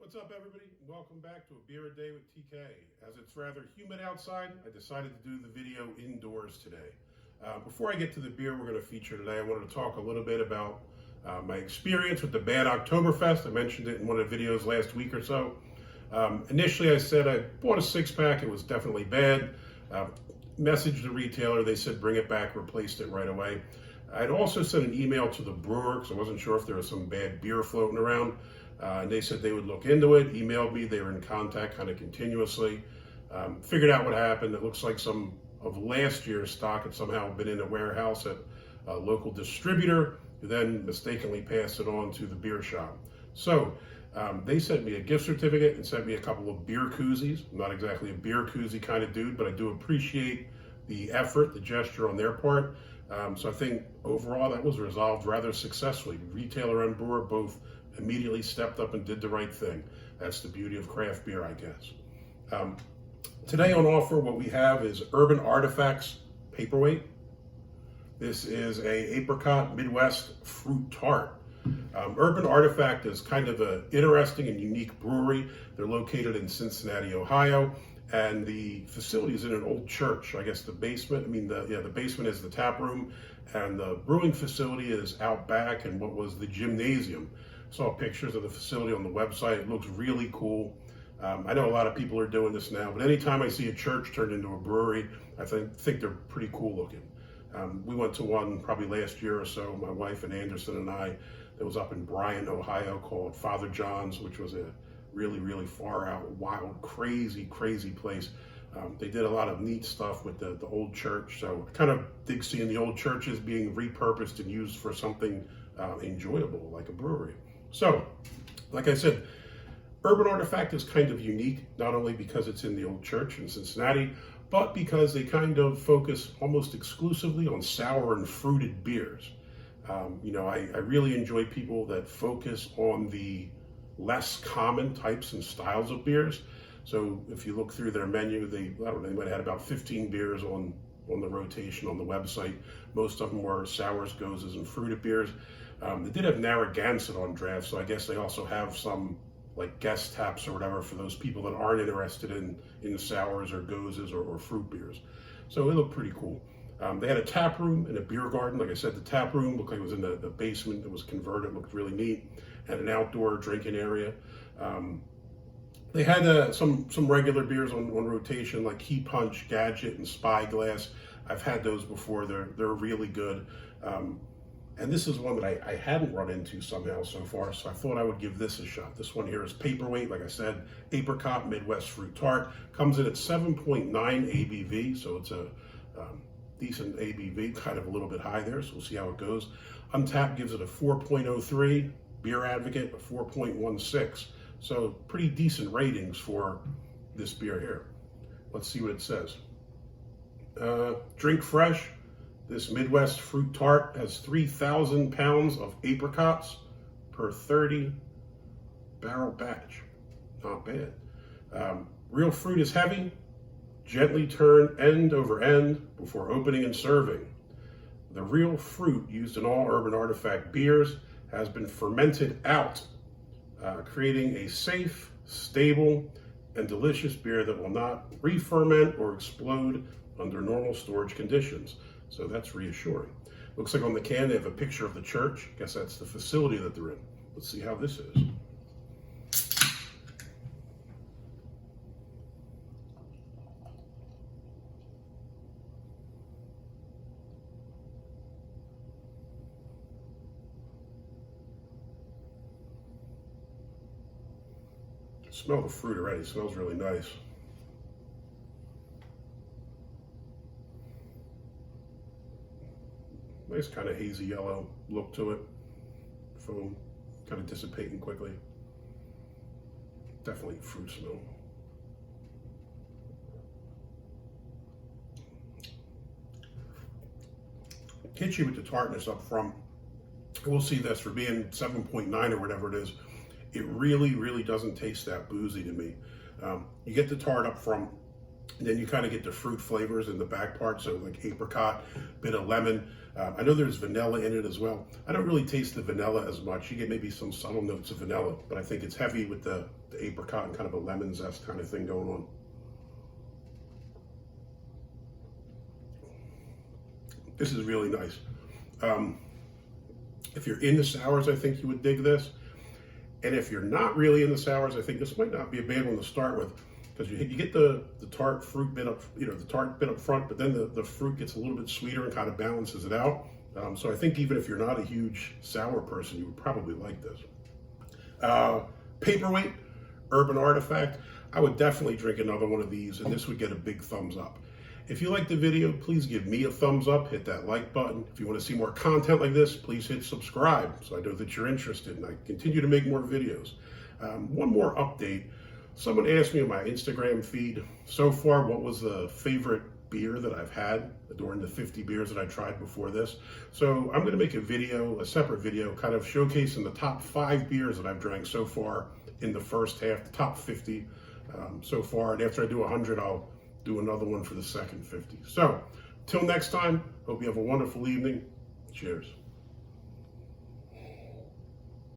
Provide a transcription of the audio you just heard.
What's up, everybody? Welcome back to A Beer a Day with TK. As it's rather humid outside, I decided to do the video indoors today. Before I get to the beer we're going to feature today, I wanted to talk a little bit about my experience with the Bad Oktoberfest. I mentioned it in one of the videos last week or so. Initially, I said I bought a six-pack. It was definitely bad. Messaged the retailer. They said bring it back, replaced it right away. I'd also sent an email to the brewer because I wasn't sure if there was some bad beer floating around. And they said they would look into it, emailed me. They were in contact kind of continuously. Figured out what happened. It looks like some of last year's stock had somehow been in a warehouse at a local distributor who then mistakenly passed it on to the beer shop. So they sent me a gift certificate and sent me a couple of beer koozies. I'm not exactly a beer koozie kind of dude, but I do appreciate the effort, the gesture on their part. So I think overall that was resolved rather successfully. Retailer and brewer both immediately stepped up and did the right thing. That's the beauty of craft beer, I guess. Today on offer, what we have is Urban Artifacts Paperweight. This is a Apricot Midwest Fruit Tart. Urban Artifact is kind of an interesting and unique brewery. They're located in Cincinnati, Ohio, and the facility is in an old church. I guess the basement, the basement is the tap room, and the brewing facility is out back in what was the gymnasium. Saw pictures of the facility on the website. It looks really cool. I know a lot of people are doing this now, but anytime I see a church turned into a brewery, I think they're pretty cool looking. We went to one probably last year or so, my wife and Anderson and I, that was up in Bryan, Ohio, called Father John's, which was a really, really far out, wild, crazy place. They did a lot of neat stuff with the old church, so I kind of dig seeing the old churches being repurposed and used for something enjoyable, like a brewery. So, like I said, Urban Artifact is kind of unique, not only because it's in the old church in Cincinnati, but because they kind of focus almost exclusively on sour and fruited beers. I really enjoy people that focus on the less common types and styles of beers. So if you look through their menu, they might have had about 15 beers on the rotation on the website. Most of them were sours, gozes, and fruited beers. They did have Narragansett on draft, so I guess they also have some like guest taps or whatever for those people that aren't interested in sours or gozes or fruit beers. So it looked pretty cool. They had a tap room and a beer garden. Like I said, the tap room looked like it was in the basement. It was converted, looked really neat. Had an outdoor drinking area. They had some regular beers on rotation, like Key Punch, Gadget, and Spyglass. I've had those before. They're really good. And this is one that I hadn't run into somehow so far, so I thought I would give this a shot. This one here is Paperweight, like I said, Apricot Midwest Fruit Tart. Comes in at 7.9 ABV, so it's a decent ABV, kind of a little bit high there, so we'll see how it goes. Untappd gives it a 4.03, Beer Advocate a 4.16, so pretty decent ratings for this beer here. Let's see what it says. Drink fresh. This Midwest Fruit Tart has 3,000 pounds of apricots per 30 barrel batch. Not bad. Real fruit is heavy. Gently turn end over end before opening and serving. The real fruit used in all Urban Artifact beers has been fermented out, creating a safe, stable, and delicious beer that will not re-ferment or explode under normal storage conditions. So that's reassuring. Looks like on the can they have a picture of the church. Guess that's the facility that they're in. Let's see how this is. Smell the fruit already. It smells really nice. Nice kind of hazy yellow look to it. Foam kind of dissipating quickly. Definitely fruit smell. Hits you with the tartness up front. We'll see this for being 7.9 or whatever it is. It really doesn't taste that boozy to me. You get the tart up front, and then you kind of get the fruit flavors in the back part, so like apricot, bit of lemon. I know there's vanilla in it as well. I don't really taste the vanilla as much. You get maybe some subtle notes of vanilla, but I think it's heavy with the the apricot and kind of a lemon zest kind of thing going on. This is really nice. If you're into sours, I think you would dig this. And if you're not really into sours, I think this might not be a bad one to start with, because you get the tart fruit bit up, the tart bit up front, but then the fruit gets a little bit sweeter and kind of balances it out. So I think even if you're not a huge sour person, you would probably like this. Paperweight, Urban Artifact. I would definitely drink another one of these, and this would get a big thumbs up. If you liked the video, please give me a thumbs up, hit that like button. If you want to see more content like this, please hit subscribe so I know that you're interested and I continue to make more videos. One more update. Someone asked me on my Instagram feed so far what was the favorite beer that I've had during the 50 beers that I tried before this. So I'm going to make a separate video, kind of showcasing the top 5 beers that I've drank so far in the first half, the top 50 so far. And after I do 100, I'll do another one for the second 50. So, till next time, hope you have a wonderful evening. Cheers.